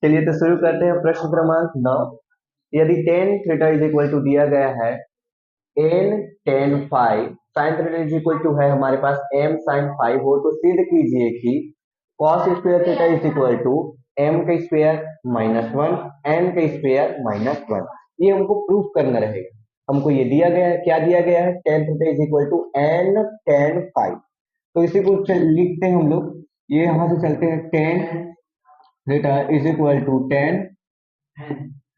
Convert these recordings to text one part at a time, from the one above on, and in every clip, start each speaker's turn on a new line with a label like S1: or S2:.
S1: चलिए तो शुरू करते हैं प्रश्न क्रमांक 9। यदि tan theta is equal to दिया गया है N tan five, sine theta is equal to है हमारे पास एम साइन फाइव हो, तो सिद्ध कीजिए कि cos square theta is equal to M का स्क्वायर माइनस वन एन का स्क्वायर माइनस वन। ये हमको प्रूफ करना रहेगा। हमको ये दिया गया है, क्या दिया गया है, tan theta is equal to N tan five. तो इसी को लिखते हैं हम लोग। ये यहां से चलते हैं, tan theta is equal to tan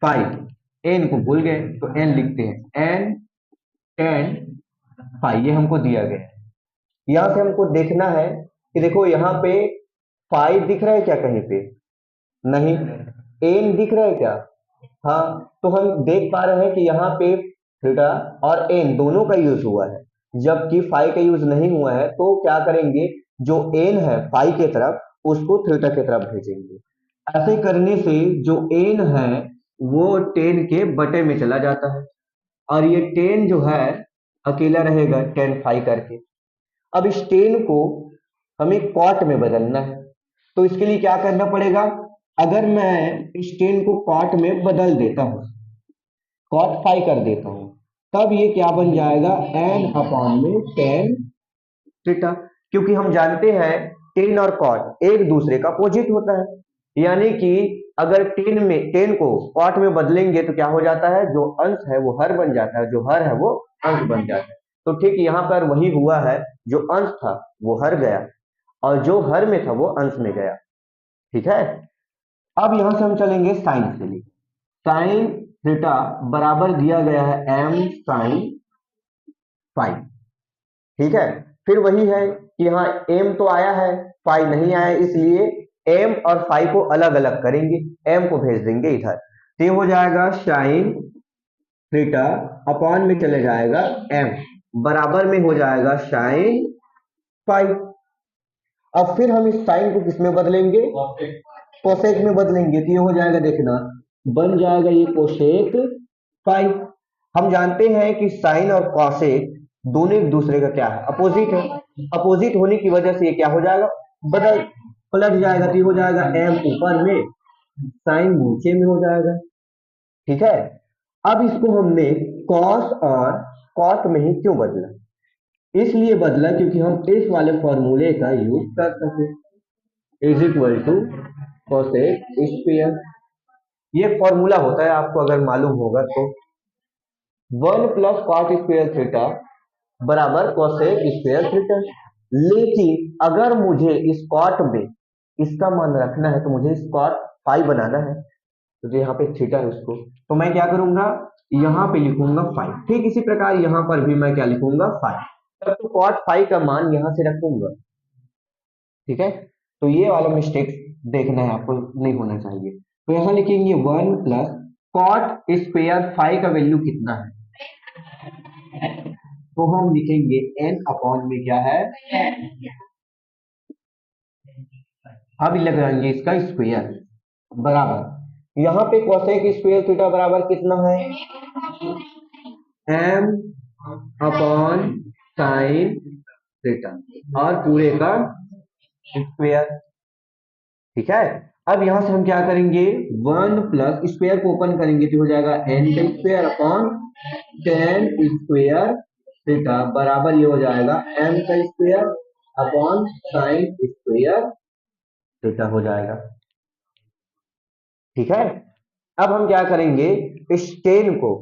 S1: five, N को भूल गए तो एन लिखते हैं, एन टेन फाइव, ये हमको दिया गया है। यहां से हमको देखना है कि देखो यहाँ पे फाइव दिख रहा है क्या कहीं पे, नहीं। एन दिख रहा है क्या, हाँ। तो हम देख पा रहे हैं कि यहाँ पे थीटा और एन दोनों का यूज हुआ है, जबकि फाइव का यूज नहीं हुआ है। तो क्या करेंगे, जो एन है फाइव के तरफ उसको थीटा की तरफ भेजेंगे। ऐसे करने से जो एन है वो टेन के बटे में चला जाता है, और ये टेन जो है अकेला रहेगा टेन फाइव करके। अब इस टेन को हमें कॉट में बदलना है, तो इसके लिए क्या करना पड़ेगा, अगर मैं इस टेन को कॉट में बदल देता हूं, कॉट फाइव कर देता हूं, तब ये क्या बन जाएगा, एन अपॉन में टेन थीटा। क्योंकि हम जानते हैं टेन और कॉट एक दूसरे का अपोजिट होता है, यानी कि अगर टेन को कॉट में बदलेंगे तो क्या हो जाता है, जो अंश है वो हर बन जाता है, जो हर है वो अंश बन जाता है। तो ठीक यहाँ पर वही हुआ है, जो अंश था वो हर गया और जो हर में था वो अंश में गया। ठीक है। अब यहां से हम चलेंगे साइन के लिए। साइन थीटा बराबर दिया गया है एम साइन फाइव। ठीक है। फिर वही है कि यहाँ एम तो आया है, फाइव नहीं आया, इसलिए एम और फाइव को अलग अलग करेंगे, एम को भेज देंगे इधर। तो ये हो जाएगा साइन थीटा अपॉन में चले जाएगा एम, बराबर में हो जाएगा साइन फाइव। अब फिर हम इस साइन को किस में बदलेंगे, कोसेक में बदलेंगे। तो ये हो जाएगा, देखना बन जाएगा ये कोसेक फाइव। हम जानते हैं कि साइन और कॉसेक दोनों एक दूसरे का क्या है, अपोजिट है। अपोजिट होने की वजह से ये क्या हो जाएगा, बदल पलट जाएगा। तो ये हो जाएगा एम ऊपर में, साइन नीचे में हो जाएगा। ठीक है। अब इसको हमने कॉस और कॉट में ही क्यों बदला, इसलिए बदला क्योंकि हम इस वाले फॉर्मूले का यूज कर सके, is equal to cosec square. ये फॉर्मूला होता है, आपको अगर मालूम होगा तो, one plus cot square theta बराबर कोसेक स्क्वायर थीटा। लेकिन अगर मुझे इस कॉट में इसका मान रखना है तो मुझे इस कॉट फाइव बनाना है, तो जो यहाँ पे थीटा है उसको, तो मैं क्या करूंगा, यहाँ पे लिखूंगा फाइव। ठीक इसी प्रकार यहाँ पर भी मैं क्या लिखूंगा, फाइव। तब तो कॉट फाइव का मान यहाँ से रखूंगा। ठीक है। तो ये वाला मिस्टेक देखना है आपको, नहीं होना चाहिए। तो यहाँ लिखेंगे one plus cot square five का वैल्यू कितना है, तो हम लिखेंगे एन अपॉन में क्या है, अब लगाएंगे इसका स्क्वायर बराबर, यहाँ पे कोसेक स्क्वायर थीटा बराबर कितना है, एम अपॉन साइन थीटा और पूरे का स्क्वायर। ठीक है। अब यहां से हम क्या करेंगे, वन प्लस स्क्वायर को ओपन करेंगे तो हो जाएगा एन का square upon ten square theta बराबर ये हो जाएगा एम का square upon sine square theta हो जाएगा। ठीक है। अब हम क्या करेंगे, इस टेन को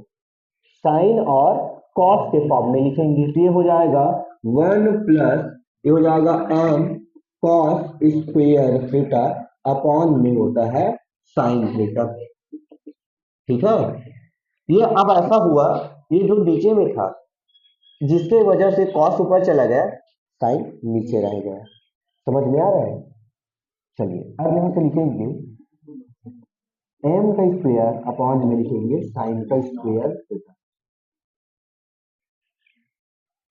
S1: साइन और कॉस के फॉर्म में लिखेंगे। तो ये हो जाएगा वन प्लस ये हो जाएगा M cos square theta upon में होता है साइन थीटा। ठीक है। ये अब ऐसा हुआ, ये जो नीचे में था जिसके वजह से कॉस ऊपर चला गया, साइन नीचे रह गया। समझ में आ रहा है। चलिए अब यहां से लिखेंगे एम का स्क्वायर अपॉन में लिखेंगे साइन का स्क्वायर थीटा।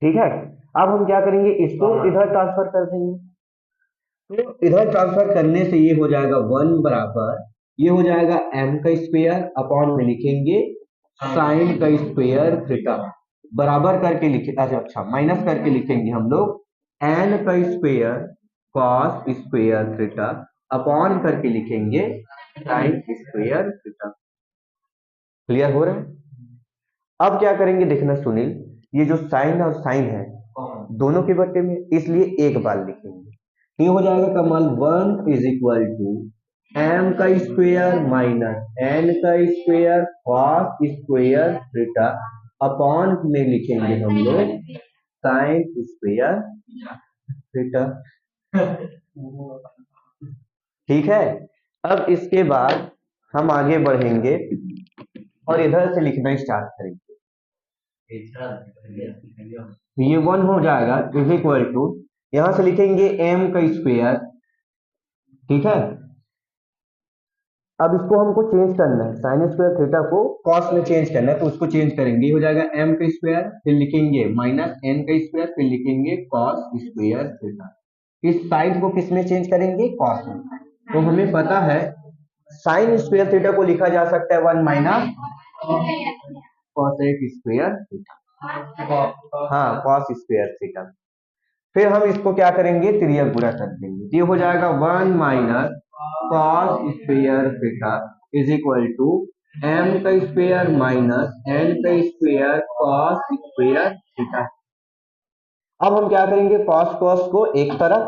S1: ठीक है। अब हम क्या करेंगे, इसको इधर ट्रांसफर कर देंगे। तो इधर ट्रांसफर करने से ये हो जाएगा वन बराबर ये हो जाएगा एम का स्क्वायर अपॉन में लिखेंगे साइन का स्क्वायर थीटा बराबर करके लिखे, अच्छा माइनस करके लिखेंगे हम लोग एन का square cos square theta upon करके लिखेंगे साइन स्क्वायर थीटा। क्लियर हो रहा है? अब क्या करेंगे देखना सुनील, ये जो साइन और साइन है दोनों के बट्टे में, इसलिए एक बार लिखेंगे तो ये हो जाएगा कमाल 1 इज इक्वल टू एम का स्क्वायर माइनस एन का square cos square theta upon में लिखेंगे हम लोग साइन स्क्वायर थीटा। ठीक है, अब इसके बाद हम आगे बढ़ेंगे और इधर से लिखना स्टार्ट करेंगे। ये 1 हो जाएगा इज इक्वल टू, यहां से लिखेंगे m का स्क्वायर। ठीक है, अब इसको हमको चेंज करना है, साइन स्क्वायर थीटा को कॉस में चेंज करना है, तो उसको चेंज करेंगे, हो जाएगा m का स्क्वायर, फिर लिखेंगे माइनस n का स्क्वायर, फिर लिखेंगे कॉस स्क्वायर थीटा। इस साइड को किस में चेंज करेंगे? कॉस में। तो हमें पता है साइन स्क्वायर थीटा को लिखा जा सकता है 1 माइनस कॉसेक स्क्वायर थीटा। हाँ, कॉस स्क्वायर थीटा। फिर हम इसको क्या करेंगे? त्रियक गुणा कर देंगे, ये हो जाएगा 1 minus cos square theta is equal to m का स्क्वायर माइनस n का स्क्वायर कॉस स्क्वायर थीटा। अब हम क्या करेंगे? कॉस कॉस को एक तरफ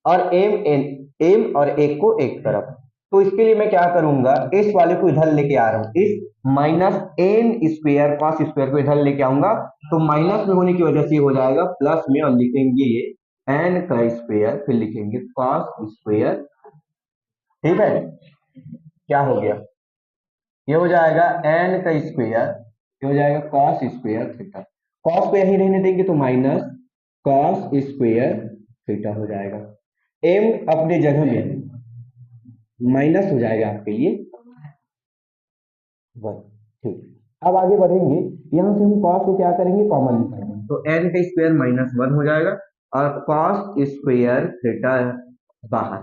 S1: और m और एक को एक तरफ। तो इसके लिए मैं क्या करूंगा, इस वाले को इधर लेके आ रहा हूं, इस minus N square cos square को इधर लेके आऊंगा, तो माइनस में होने की वजह से हो जाएगा प्लस में, और लिखेंगे ये एन का स्क्वायर, फिर लिखेंगे कॉस स्क्वायर। ठीक है, क्या हो गया? ये हो जाएगा एन का स्क्वायर, ये हो जाएगा कॉस स्क्वायर थीटा। कॉस को यही रहने देंगे तो माइनस कॉस स्क्वायर थीटा हो जाएगा। एम अपने जगह में माइनस हो जाएगा आपके लिए 1। ठीक, अब आगे बढ़ेंगे, यहां से हम कॉस को क्या करेंगे? कॉमन निकालेंगे, तो एन का स्क्वायर माइनस 1 हो जाएगा और कॉस स्क्वायर थीटा बाहर।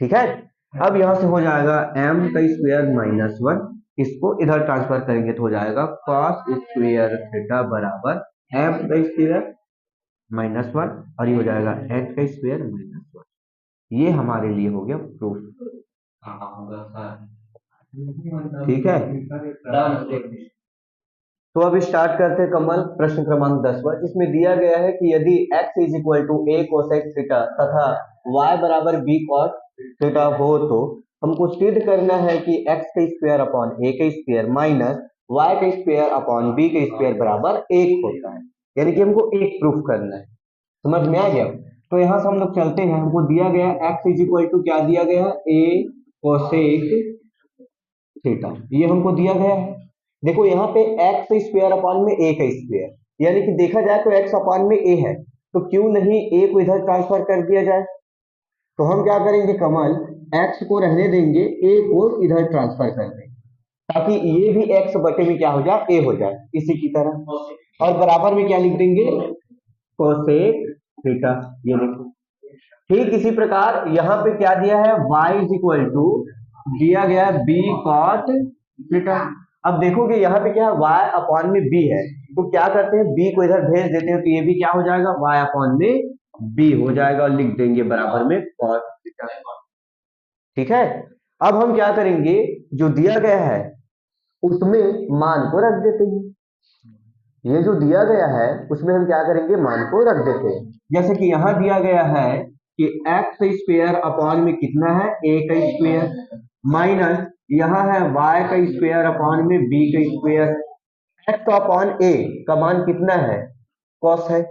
S1: ठीक है, अब यहां से हो जाएगा m का स्क्वायर माइनस 1, इसको इधर ट्रांसफर करेंगे तो हो जाएगा कॉस स्क्वायर थीटा बराबर m का स्क्वायर माइनस 1, और ये हो जाएगा n का स्क्वायर माइनस 1। ये हमारे लिए हो गया प्रूफ। ठीक है, तो अब स्टार्ट करते हैं कमल प्रश्न क्रमांक 10वां, जिसमें दिया गया है कि यदि x is equal to a cosec theta तथा y बराबर b कॉस थीटा हो, तो हमको सिद्ध करना है कि x का स्क्वायर अपॉन a का स्क्वायर माइनस y का स्क्वायर अपॉन b का स्क्वायर बराबर 1 होता है। यानी कि हमको एक प्रूफ करना है। समझ में आ गया? तो यहाँ से हम लोग चलते हैं, हमको दिया गया x इज इक्वल टू क्या दिया गया? a कोसेक थीटा, ये हमको दिया गया है। देखो यहाँ पे एक्स स्क्वायर अपॉन में ए का स्क्वायर, यानी कि देखा जाए तो एक्स अपॉन में ए है, तो क्यों नहीं ए को इधर ट्रांसफर कर दिया जाए? तो हम क्या करेंगे कमल, एक्स को रहने देंगे, ए को इधर ट्रांसफर कर देंगे, ताकि ये भी एक्स बटे में क्या हो जाए? ए हो जाए, इसी की तरह। और बराबर में क्या लिख देंगे? कोसेक थीटा, ये देखो। ठीक इसी प्रकार यहाँ पे क्या दिया है? y इज इक्वल टू दिया गया b कॉट थीटा। अब देखोगे यहाँ पे क्या है? y अपॉन में b है, तो क्या करते हैं? b को इधर भेज देते हैं, तो ये भी क्या हो जाएगा? y अपॉन में b हो जाएगा, और लिख देंगे बराबर में कॉट थीटा। ठीक है, अब हम क्या करेंगे? जो दिया गया है उसमें मान को रख देते हैं। ये जो दिया गया है उसमें हम क्या करेंगे? मान को रख देते हैं। जैसे कि यहाँ दिया गया है कि एक्स स्क्वायर अपॉन में कितना है? ए का स्क्वायर, माइनस यहाँ है y का स्क्वायर अपॉन में b का स्क्वायर। एक्स अपॉन ए का मान कितना है? कॉस है,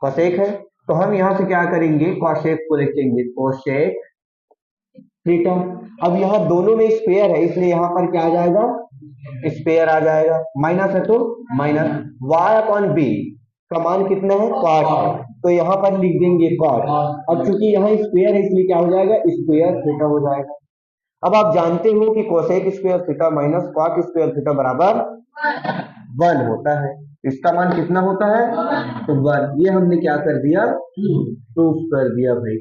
S1: कोसेक है, तो हम यहाँ से क्या करेंगे? कोसेक को लिखेंगे, कोसेक थीटा। अब यहाँ दोनों में स्क्वायर है, इसलिए यहाँ पर क्या आ जाएगा? स्क्वायर आ जाएगा, माइनस है तो माइनस, y अपॉन बी का मान कितना है? कॉट है, तो यहाँ पर लिख देंगे कॉट। अब चूंकि यहाँ स्क्वायर है इसलिए क्या हो जाएगा? स्क्वायर थीटा हो जाएगा। अब आप जानते हो कि cosec square theta minus cot square theta बराबर 1 होता है। इसका मान कितना होता है? तो 1। ये हमने क्या कर दिया? प्रूफ कर दिया भाई।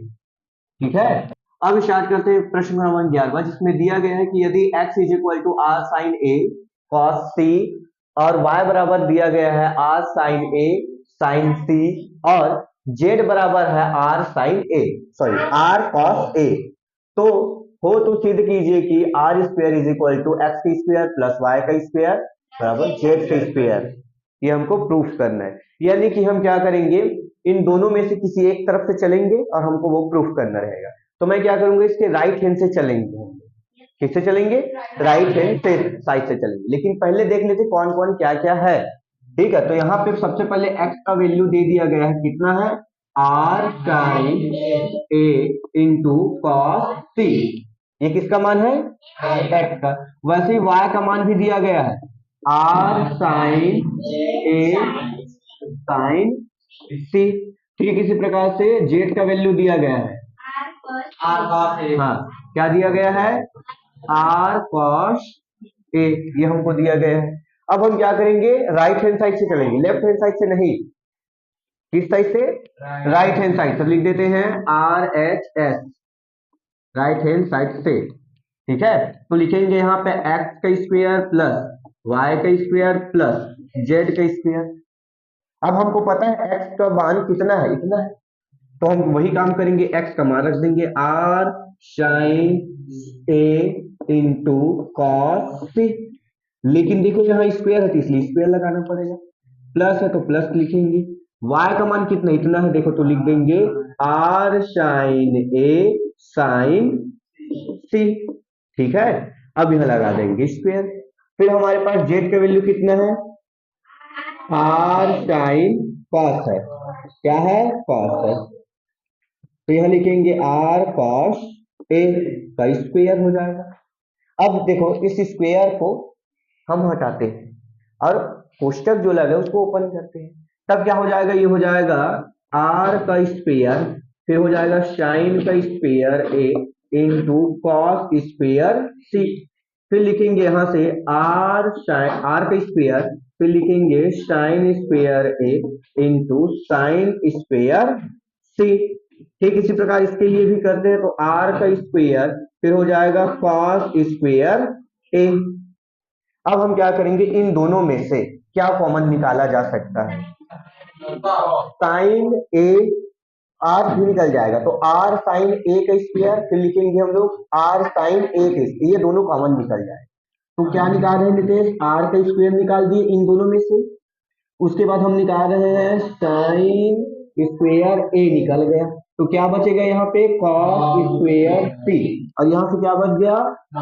S1: ठीक है, अब स्टार्ट करते हैं प्रश्न क्रमांक 11वां, जिसमें दिया गया है कि यदि x is equal to r sine a cos c और y बराबर दिया गया है r sine a sine c और z बराबर है r sine a, sorry r cos a, तो हो तो सिद्ध कीजिए कि R square is equal to X का स्क्वायर प्लस वाई का स्क्वायर बराबर जेड का स्क्वायर। ये हमको प्रूफ करना है, यानी कि हम क्या करेंगे, इन दोनों में से किसी एक तरफ से चलेंगे और हमको वो प्रूफ करना रहेगा। तो मैं क्या करूंगा, इसके राइट हैंड से चलेंगे। किससे चलेंगे, राइट हैंड से साइड से चलेंगे। लेकिन पहले देख लेते कौन कौन क्या क्या है। ठीक है, तो यहाँ पे सबसे पहले x का वैल्यू दे दिया गया है, कितना है, r sin a into cos c। ये किसका मान है, x का। वैसे ही y का मान भी दिया गया है, r sin a sin c। ठीक इसी प्रकार से z का वैल्यू दिया गया है, हाँ क्या दिया गया है, r cos a, ये हमको दिया गया है। अब हम क्या करेंगे, राइट हैंड साइड से चलेंगे, लेफ्ट हैंड साइड से नहीं। किस साइड से, राइट हैंड साइड से। लिख देते हैं R H S, right hand side से। ठीक है, तो लिखेंगे यहाँ पे एक्स का स्क्वायर प्लस वाई का स्क्वायर प्लस जेड का स्क्वायर। अब हमको पता है एक्स का मान कितना है, इतना है, तो हम वही काम करेंगे, एक्स का मान रख देंगे R sine a into cos c. लेकिन देखो यहाँ स्क्वायर है तो इसलिए स्क्वायर लगाना पड़ेगा, प्लस है तो प्लस लिखेंगे। y का मान कितना, इतना है, देखो तो लिख देंगे r साइन ए साइन सी। ठीक है, अब यहां लगा देंगे स्क्वायर। फिर हमारे पास z का वैल्यू कितना है, r साइन कॉस है, क्या है, कॉस है, तो यहां लिखेंगे r cos a का स्क्वायर हो जाएगा। अब देखो इस स्क्वायर को हम हटाते हैं और कोष्टक जो लगा उसको ओपन करते हैं, तब क्या हो जाएगा, ये हो जाएगा r का स्क्वायर, फिर हो जाएगा साइन का square a into cos square c। फिर लिखेंगे यहां से r का स्क्वायर, फिर लिखेंगे sine square a into sine square c। ठीक इसी प्रकार इसके लिए भी करते हैं, तो r का स्क्वायर फिर हो जाएगा कॉस स्क्वायर a। अब हम क्या करेंगे, इन दोनों में से क्या कॉमन निकाला जा सकता है, साइन ए आर भी निकल जाएगा, तो आर साइन ए का स्क्वायर, फिर लिखेंगे हम लोग आर साइन ए का, ये दोनों कॉमन निकल जाए। तो क्या निकाल रहे हैं नितेश, आर का स्क्वायर निकाल दिए इन दोनों में से, उसके बाद हम निकाल रहे हैं साइन स्क्वायर ए, निकल गया, तो क्या बचेगा यहाँ पे, कॉस स्क्वायर सी, और यहाँ से क्या बच गया,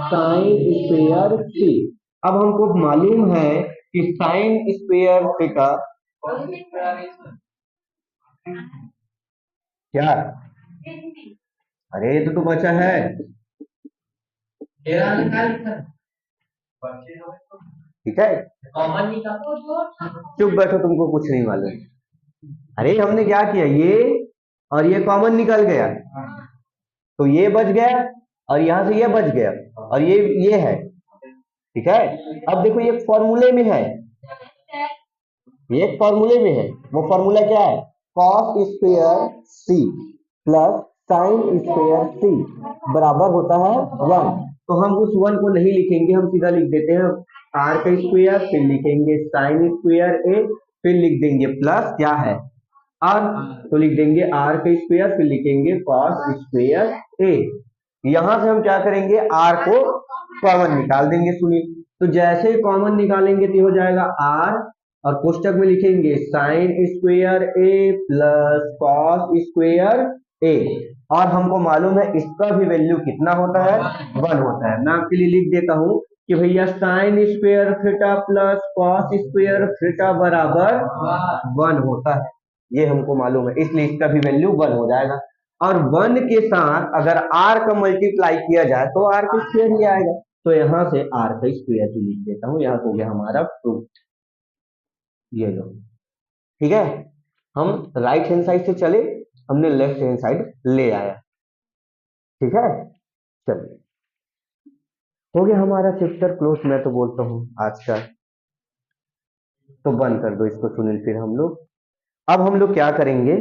S1: साइन स्क्वायर सी। अब हमको मालूम है कि साइन स्क्वायर थीटा क्या, अरे ये तो बचा है, ठीक है, चुप बैठो, तुमको कुछ नहीं मालूम। अरे हमने क्या किया, ये और ये कॉमन निकल गया, तो ये बच गया और यहां से ये बच गया और ये है। ठीक है, अब देखो ये फॉर्मूले में है, ये एक फॉर्मूले में है, वो फॉर्मूला क्या है, cos square c plus sine square c बराबर होता है 1। तो हम उस 1 को नहीं लिखेंगे, हम सीधा लिख देते हैं आर का स्क्वायर, फिर लिखेंगे साइन स्क्वायर ए, फिर लिख देंगे प्लस क्या है आर, तो लिख देंगे आर का स्क्वायर, फिर लिखेंगे कॉस स्क्वायर ए। यहां से हम क्या करेंगे, आर को कॉमन निकाल देंगे। सुनिए, तो जैसे कॉमन निकालेंगे तो हो जाएगा आर, और कोष्टक में लिखेंगे साइन स्क्वायर ए प्लस कॉस स्क्वायर ए, और हमको मालूम है इसका भी वैल्यू कितना होता है, 1 होता है। मैं आपके लिए लिख देता हूं कि भैया sine square theta plus cos square theta बराबर 1 होता है, ये हमको मालूम है, इसलिए इसका भी वैल्यू 1 हो जाएगा। और 1 के साथ अगर r का मल्टीप्लाई किया जाए तो r का स्क्वायर ही आएगा, तो यहां से r का स्क्वायर ही लिख देता हूं, यहां हो गया हमारा प्रूफ। ये लो, ठीक है, हम राइट हैंड साइड से चले, हमने लेफ्ट हैंड साइड ले आया। ठीक है, चलिए, हो गया हमारा चैप्टर क्लोज। मैं तो बोलता हूँ आज का, तो बंद कर दो इसको सुनील। फिर हम लोग, अब हम लोग क्या करेंगे,